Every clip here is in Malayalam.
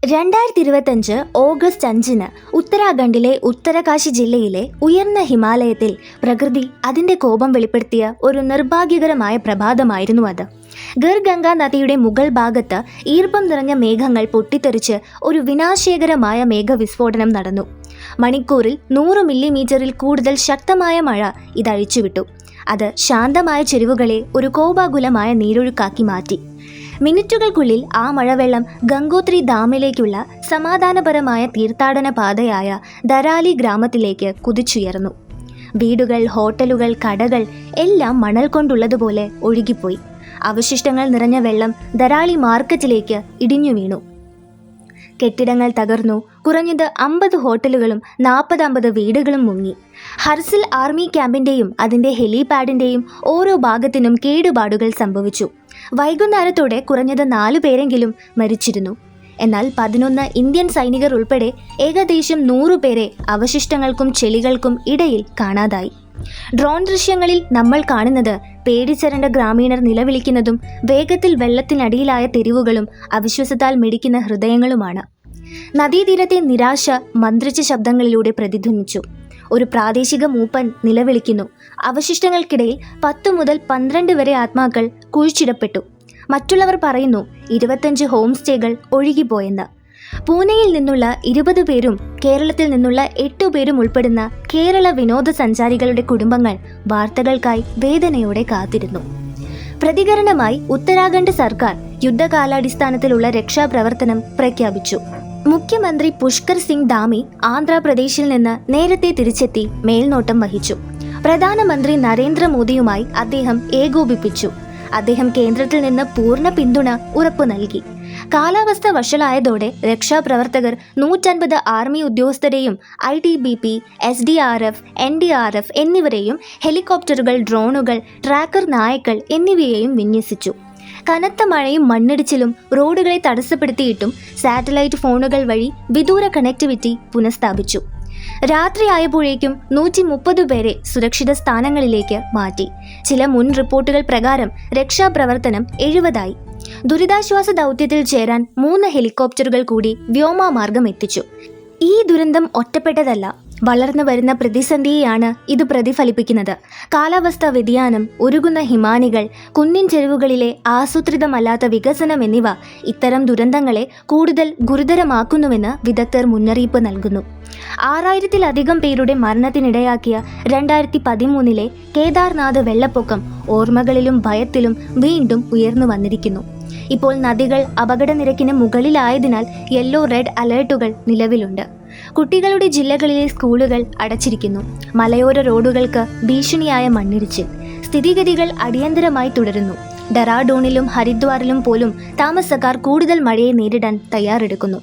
2025 ഓഗസ്റ്റ് 5 ഉത്തരാഖണ്ഡിലെ ഉത്തരകാശി ജില്ലയിലെ ഉയർന്ന ഹിമാലയത്തിൽ പ്രകൃതി അതിൻ്റെ കോപം വെളിപ്പെടുത്തിയ ഒരു നിർഭാഗ്യകരമായ പ്രഭാതമായിരുന്നു അത്. ഗർഗംഗ നദിയുടെ മുകൾ ഭാഗത്ത് ഈർപ്പം നിറഞ്ഞ മേഘങ്ങൾ പൊട്ടിത്തെറിച്ച് ഒരു വിനാശകരമായ മേഘവിസ്ഫോടനം നടന്നു. മണിക്കൂറിൽ 100 മില്ലിമീറ്ററിൽ കൂടുതൽ ശക്തമായ മഴ ഇതഴിച്ചുവിട്ടു. അത് ശാന്തമായ ചെരുവുകളെ ഒരു കോപാകുലമായ നീരൊഴുക്കാക്കി മാറ്റി. മിനിറ്റുകൾക്കുള്ളിൽ ആ മഴവെള്ളം ഗംഗോത്രി ഡാമിലേക്കുള്ള സമാധാനപരമായ തീർത്ഥാടന പാതയായ ദരാലി ഗ്രാമത്തിലേക്ക് കുതിച്ചുയർന്നു. വീടുകൾ, ഹോട്ടലുകൾ, കടകൾ എല്ലാം മണൽ കൊണ്ടുള്ളതുപോലെ ഒഴുകിപ്പോയി. അവശിഷ്ടങ്ങൾ നിറഞ്ഞ വെള്ളം ദരാലി മാർക്കറ്റിലേക്ക് ഇടിഞ്ഞു വീണു. കെട്ടിടങ്ങൾ തകർന്നു. കുറഞ്ഞത് 50 ഹോട്ടലുകളും 40-50 വീടുകളും മുങ്ങി. ഹർസിൽ ആർമി ക്യാമ്പിൻ്റെയും അതിൻ്റെ ഹെലിപാഡിൻ്റെയും ഓരോ ഭാഗത്തിനും കേടുപാടുകൾ സംഭവിച്ചു. വൈകുന്നേരത്തോടെ കുറഞ്ഞത് 4 പേരെങ്കിലും മരിച്ചിരുന്നു. എന്നാൽ 11 ഇന്ത്യൻ സൈനികർ ഉൾപ്പെടെ ഏകദേശം 100 പേരെ അവശിഷ്ടങ്ങൾക്കും ചെളികൾക്കും ഇടയിൽ കാണാതായി. ഡ്രോൺ ദൃശ്യങ്ങളിൽ നമ്മൾ കാണുന്നത് പേടിച്ചരണ്ട ഗ്രാമീണർ നിലവിളിക്കുന്നതും വേഗത്തിൽ വെള്ളത്തിനടിയിലായ തെരുവുകളും അവിശ്വാസത്താൽ മിടിക്കുന്ന ഹൃദയങ്ങളുമാണ്. നദീതീരത്തെ നിരാശ മന്ത്രിച്ച ശബ്ദങ്ങളിലൂടെ പ്രതിധ്വനിച്ചു. ഒരു പ്രാദേശിക മൂപ്പൻ നിലവിളിക്കുന്നു. അവശിഷ്ടങ്ങൾക്കിടയിൽ 10 മുതൽ 12 വരെ ആത്മാക്കൾ കുഴിച്ചിടപ്പെട്ടു. മറ്റുള്ളവർ പറയുന്നു 25 ഹോം സ്റ്റേകൾ ഒഴുകിപ്പോയെന്ന്. പൂനെയിൽ നിന്നുള്ള 20 പേരും കേരളത്തിൽ നിന്നുള്ള 8 പേരും ഉൾപ്പെടുന്ന കേരള വിനോദസഞ്ചാരികളുടെ കുടുംബങ്ങൾ വാർത്തകൾക്കായി വേദനയോടെ കാത്തിരുന്നു. പ്രതികരണമായി ഉത്തരാഖണ്ഡ് സർക്കാർ യുദ്ധകാലാടിസ്ഥാനത്തിലുള്ള രക്ഷാപ്രവർത്തനം പ്രഖ്യാപിച്ചു. മുഖ്യമന്ത്രി പുഷ്കർ സിംഗ് ധാമി ആന്ധ്രാപ്രദേശിൽ നിന്ന് നേരത്തെ തിരിച്ചെത്തി മേൽനോട്ടം വഹിച്ചു. പ്രധാനമന്ത്രി നരേന്ദ്രമോദിയുമായി അദ്ദേഹം ഏകോപിപ്പിച്ചു. അദ്ദേഹം കേന്ദ്രത്തിൽ നിന്ന് പൂർണ്ണ പിന്തുണ ഉറപ്പു നൽകി. കാലാവസ്ഥ വഷളായതോടെ രക്ഷാപ്രവർത്തകർ 150 ആർമി ഉദ്യോഗസ്ഥരെയും ITBP, SDRF, NDRF എന്നിവരെയും ഹെലികോപ്റ്ററുകൾ, ഡ്രോണുകൾ, ട്രാക്കർ നായകൾ എന്നിവയെയും വിന്യസിച്ചു. കനത്ത മഴയും മണ്ണിടിച്ചിലും റോഡുകളെ തടസ്സപ്പെടുത്തിയിട്ടും സാറ്റലൈറ്റ് ഫോണുകൾ വഴി വിദൂര കണക്ടിവിറ്റി പുനഃസ്ഥാപിച്ചു. രാത്രിയായപ്പോഴേക്കും 130 പേരെ സുരക്ഷിത സ്ഥാനങ്ങളിലേക്ക് മാറ്റി. ചില മുൻ റിപ്പോർട്ടുകൾ പ്രകാരം രക്ഷാപ്രവർത്തനം 70ആയി. ദുരിതാശ്വാസ ദൗത്യത്തിൽ ചേരാൻ 3 ഹെലികോപ്റ്ററുകൾ കൂടി വ്യോമമാർഗം എത്തിച്ചു. ഈ ദുരന്തം ഒറ്റപ്പെട്ടതല്ല. വളർന്നു വരുന്ന പ്രതിസന്ധിയെയാണ് ഇത് പ്രതിഫലിപ്പിക്കുന്നത്. കാലാവസ്ഥാ വ്യതിയാനം, ഉരുകുന്ന ഹിമാനികൾ, കുന്നിൻ ചെരുവുകളിലെ ആസൂത്രിതമല്ലാത്ത വികസനം എന്നിവ ഇത്തരം ദുരന്തങ്ങളെ കൂടുതൽ ഗുരുതരമാക്കുന്നുവെന്ന് വിദഗ്ധർ മുന്നറിയിപ്പ് നൽകുന്നു. 6000-ലധികം പേരുടെ മരണത്തിനിടയാക്കിയ 2013-ലെ കേദാർനാഥ് വെള്ളപ്പൊക്കം ഓർമ്മകളിലും ഭയത്തിലും വീണ്ടും ഉയർന്നു വന്നിരിക്കുന്നു. ഇപ്പോൾ നദികൾ അപകടനിരക്കിന് മുകളിലായതിനാൽ യെല്ലോ, റെഡ് അലേർട്ടുകൾ നിലവിലുണ്ട്. കുട്ടികളുടെ ജില്ലകളിലെ സ്കൂളുകൾ അടച്ചിരിക്കുന്നു. മലയോര റോഡുകൾക്ക് ഭീഷണിയായ മണ്ണിടിച്ചിൽ. സ്ഥിതിഗതികൾ അടിയന്തരമായി തുടരുന്നു. ഡെറാഡൂണിലും ഹരിദ്വാറിലും പോലും താമസക്കാർ കൂടുതൽ മഴയെ നേരിടാൻ തയ്യാറെടുക്കുന്നു.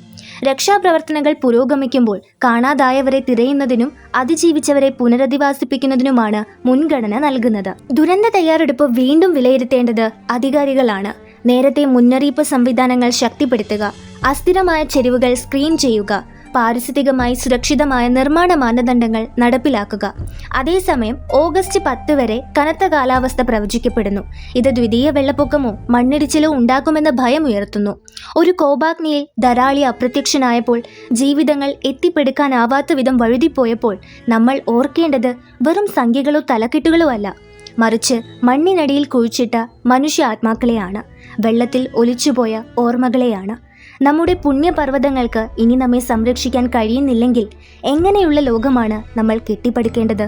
രക്ഷാപ്രവർത്തനങ്ങൾ പുരോഗമിക്കുമ്പോൾ കാണാതായവരെ തിരയുന്നതിനും അതിജീവിച്ചവരെ പുനരധിവാസിപ്പിക്കുന്നതിനുമാണ് മുൻഗണന നൽകുന്നത്. ദുരന്ത തയ്യാറെടുപ്പ് വീണ്ടും വിലയിരുത്തേണ്ടത് അധികാരികളാണ്. നേരത്തെ മുന്നറിയിപ്പ് സംവിധാനങ്ങൾ ശക്തിപ്പെടുത്തുക, അസ്ഥിരമായ ചെരിവുകൾ സ്ക്രീൻ ചെയ്യുക, പാരിസ്ഥിതികമായി സുരക്ഷിതമായ നിർമ്മാണ മാനദണ്ഡങ്ങൾ നടപ്പിലാക്കുക. അതേസമയം ഓഗസ്റ്റ് 10 വരെ കനത്ത കാലാവസ്ഥ പ്രവചിക്കപ്പെടുന്നു. ഇത് ദ്വിതീയ വെള്ളപ്പൊക്കമോ മണ്ണിടിച്ചിലോ ഉണ്ടാക്കുമെന്ന ഭയം ഉയർത്തുന്നു. ഒരു കോപാഗ്നിയിൽ ദരാളി അപ്രത്യക്ഷനായപ്പോൾ, ജീവിതങ്ങൾ എത്തിപ്പെടുക്കാനാവാത്ത വിധം വഴുതിപ്പോയപ്പോൾ നമ്മൾ ഓർക്കേണ്ടത് വെറും സംഖ്യകളോ തലക്കെട്ടുകളോ അല്ല, മറിച്ച് മണ്ണിനടിയിൽ കുഴിച്ചിട്ട മനുഷ്യ ആത്മാക്കളെയാണ്, വെള്ളത്തിൽ ഒലിച്ചുപോയ ഓർമ്മകളെയാണ്. നമ്മുടെ പുണ്യപർവ്വതങ്ങൾക്ക് ഇനി നമ്മെ സംരക്ഷിക്കാൻ കഴിയുന്നില്ലെങ്കിൽ എങ്ങനെയുള്ള ലോകമാണ് നമ്മൾ കെട്ടിപ്പടുക്കേണ്ടത്?